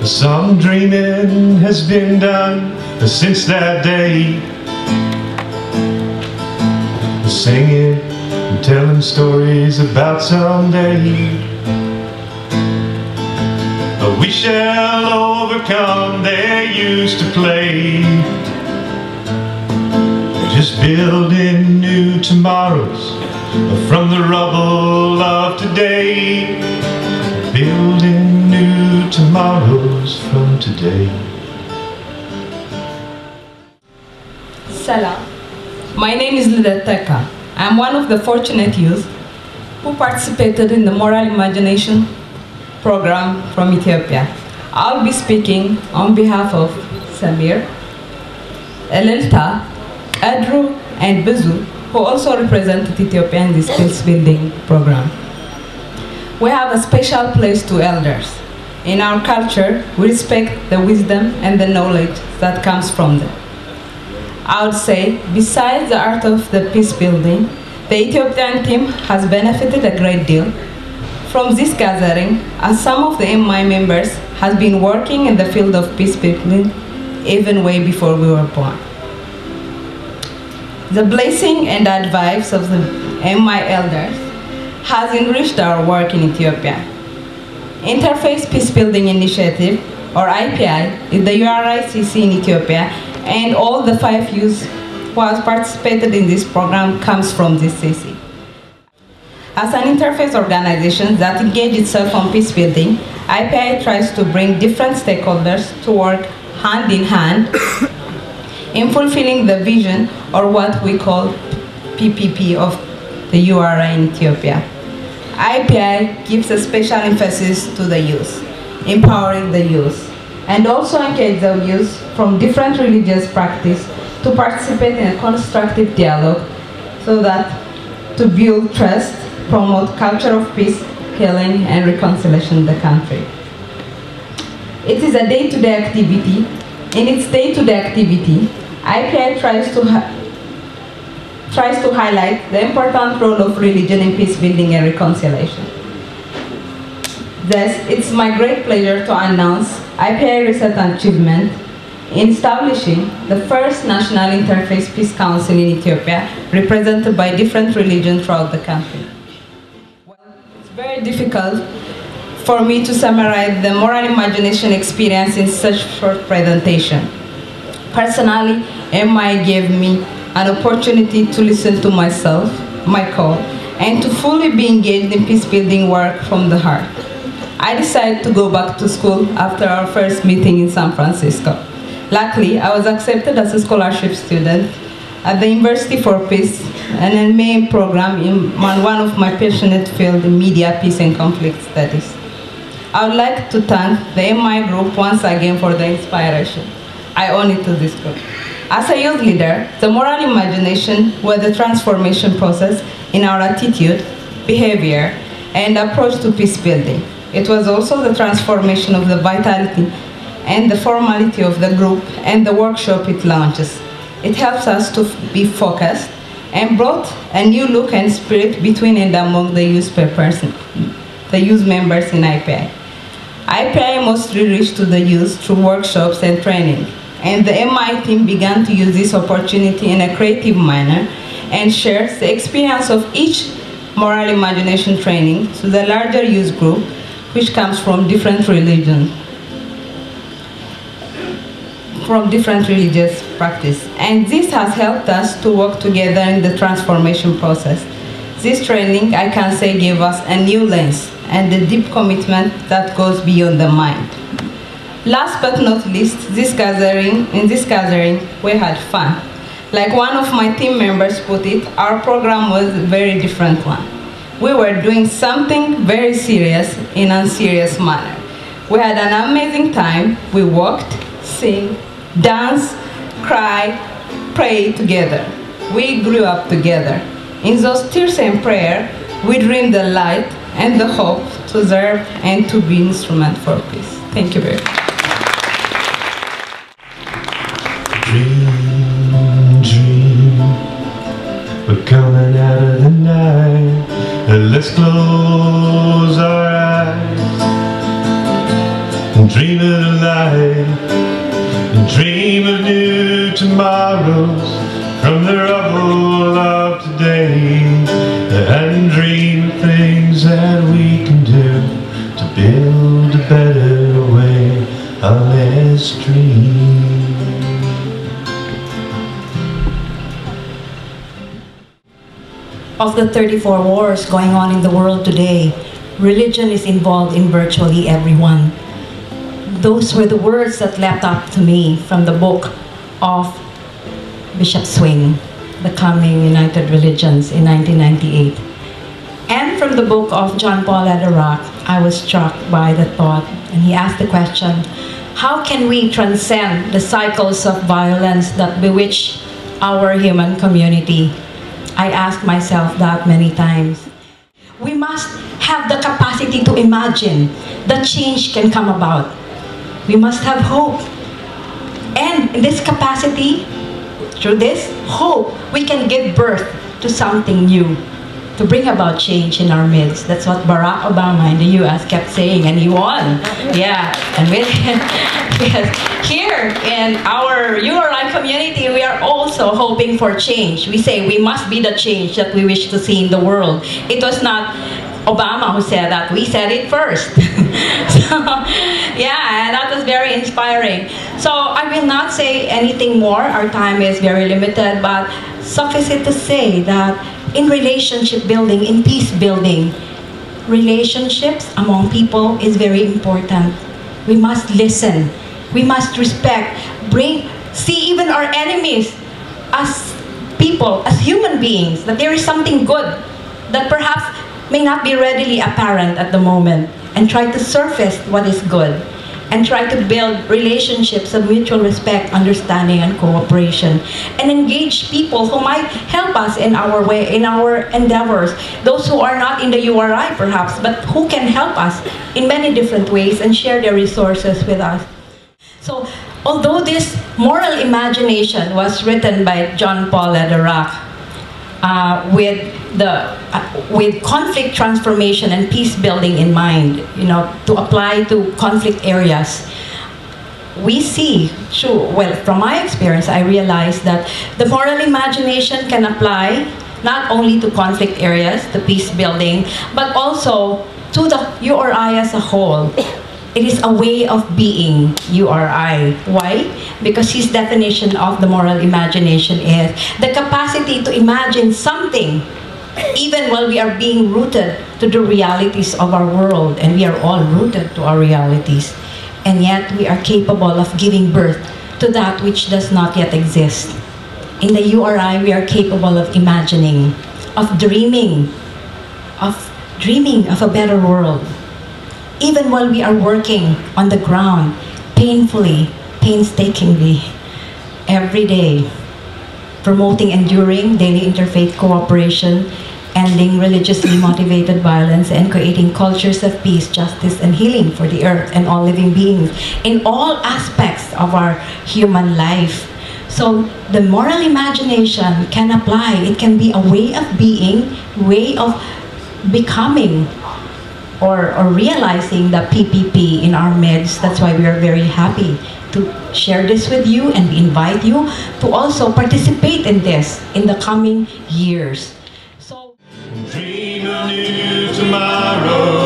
Some dreaming has been done since that day. Singing and telling stories about someday. We shall overcome, they used to play. Just building new tomorrows from the rubble of today. Building new tomorrows from today. Salam. My name is Lidateka. I'm one of the fortunate youth who participated in the Moral Imagination program from Ethiopia. I'll be speaking on behalf of Samir, Elelta, Adru, and Bezu, who also represented Ethiopia in this Peacebuilding program. We have a special place to elders. In our culture, we respect the wisdom and the knowledge that comes from them. I would say, besides the art of the peacebuilding, the Ethiopian team has benefited a great deal from this gathering, as some of the MI members has been working in the field of peacebuilding even way before we were born. The blessing and advice of the MI elders has enriched our work in Ethiopia. Interfaith Peacebuilding Initiative, or IPI, is the URI CC in Ethiopia, and all the 5 youths who have participated in this program comes from this CC. As an interfaith organization that engages itself on peacebuilding, IPI tries to bring different stakeholders to work hand in hand in fulfilling the vision, or what we call PPP, of the URI in Ethiopia. IPI gives a special emphasis to the youth, empowering the youth, and also engage the youth from different religious practice to participate in a constructive dialogue so that to build trust, promote culture of peace, healing, and reconciliation in the country. It is a day-to-day activity. In its day-to-day activity, IPI tries to highlight the important role of religion in peacebuilding and reconciliation. Thus, it's my great pleasure to announce IPI recent achievement in establishing the first National Interfaith Peace Council in Ethiopia, represented by different religions throughout the country. Well, it's very difficult for me to summarize the moral imagination experience in such short presentation. Personally, MI gave me an opportunity to listen to myself, my call, and to fully be engaged in peacebuilding work from the heart. I decided to go back to school after our first meeting in San Francisco. Luckily, I was accepted as a scholarship student at the University for Peace, an MA program in one of my passionate fields in media, peace, and conflict studies. I would like to thank the MI group once again for the inspiration. I owe it to this group. As a youth leader, the moral imagination was the transformation process in our attitude, behavior, and approach to peacebuilding. It was also the transformation of the vitality and the formality of the group and the workshop it launches. It helps us to be focused and brought a new look and spirit between and among the youth members in IPI. IPI mostly reached to the youth through workshops and training, and the MI team began to use this opportunity in a creative manner and shares the experience of each moral imagination training to the larger youth group, which comes from different religions, from different religious practice. And this has helped us to work together in the transformation process. This training, I can say, gave us a new lens and a deep commitment that goes beyond the mind. Last but not least, in this gathering, we had fun. Like one of my team members put it, our program was a very different one. We were doing something very serious in a serious manner. We had an amazing time. We walked, sing, dance, cry, pray together. We grew up together. In those tears and prayer, we dreamed the light and the hope to serve and to be instrument for peace. Thank you very much. Dream, dream, we're coming out of the night. Let's close our eyes and dream of of new tomorrows from the rubble of today, and dream of things that we can do to build a better way on this dream. Of the 34 wars going on in the world today, religion is involved in virtually every one. Those were the words that leapt up to me from the book of Bishop Swing, Becoming United Religions in 1998. And from the book of John Paul Lederach, I was struck by the thought, and he asked the question, how can we transcend the cycles of violence that bewitch our human community? I asked myself that many times. We must have the capacity to imagine that change can come about. We must have hope. And in this capacity, through this hope, we can give birth to something new, to bring about change in our midst. That's what Barack Obama in the US kept saying, and he won. Yeah, and because here in our URI community, we are also hoping for change. We say we must be the change that we wish to see in the world. It was not Obama who said that, we said it first. So, yeah, and that was very inspiring. So I will not say anything more, our time is very limited, but suffice it to say that in relationship building, in peace building, relationships among people is very important. We must listen, we must respect, see even our enemies as people, as human beings, that there is something good that perhaps may not be readily apparent at the moment, and try to surface what is good, and try to build relationships of mutual respect, understanding, and cooperation, and engage people who might help us in our way, in our endeavors, those who are not in the URI perhaps, but who can help us in many different ways and share their resources with us. So, although this moral imagination was written by John Paul Lederach, with conflict transformation and peace building in mind, to apply to conflict areas, we see from my experience, I realized that the moral imagination can apply not only to conflict areas, to peace building, but also to the URI as a whole. It is a way of being, URI. Why? Because his definition of the moral imagination is the capacity to imagine something even while we are being rooted to the realities of our world, and we are all rooted to our realities, and yet we are capable of giving birth to that which does not yet exist. In the URI, we are capable of imagining, of dreaming of a better world. Even while we are working on the ground, painfully, painstakingly, every day, promoting enduring daily interfaith cooperation, ending religiously motivated violence, and creating cultures of peace, justice, and healing for the earth and all living beings in all aspects of our human life. So the moral imagination can apply. It can be a way of being, way of becoming, or realizing the PPP in our midst. That's why we are very happy to share this with you, and we invite you to also participate in this in the coming years. So, dream of new tomorrow.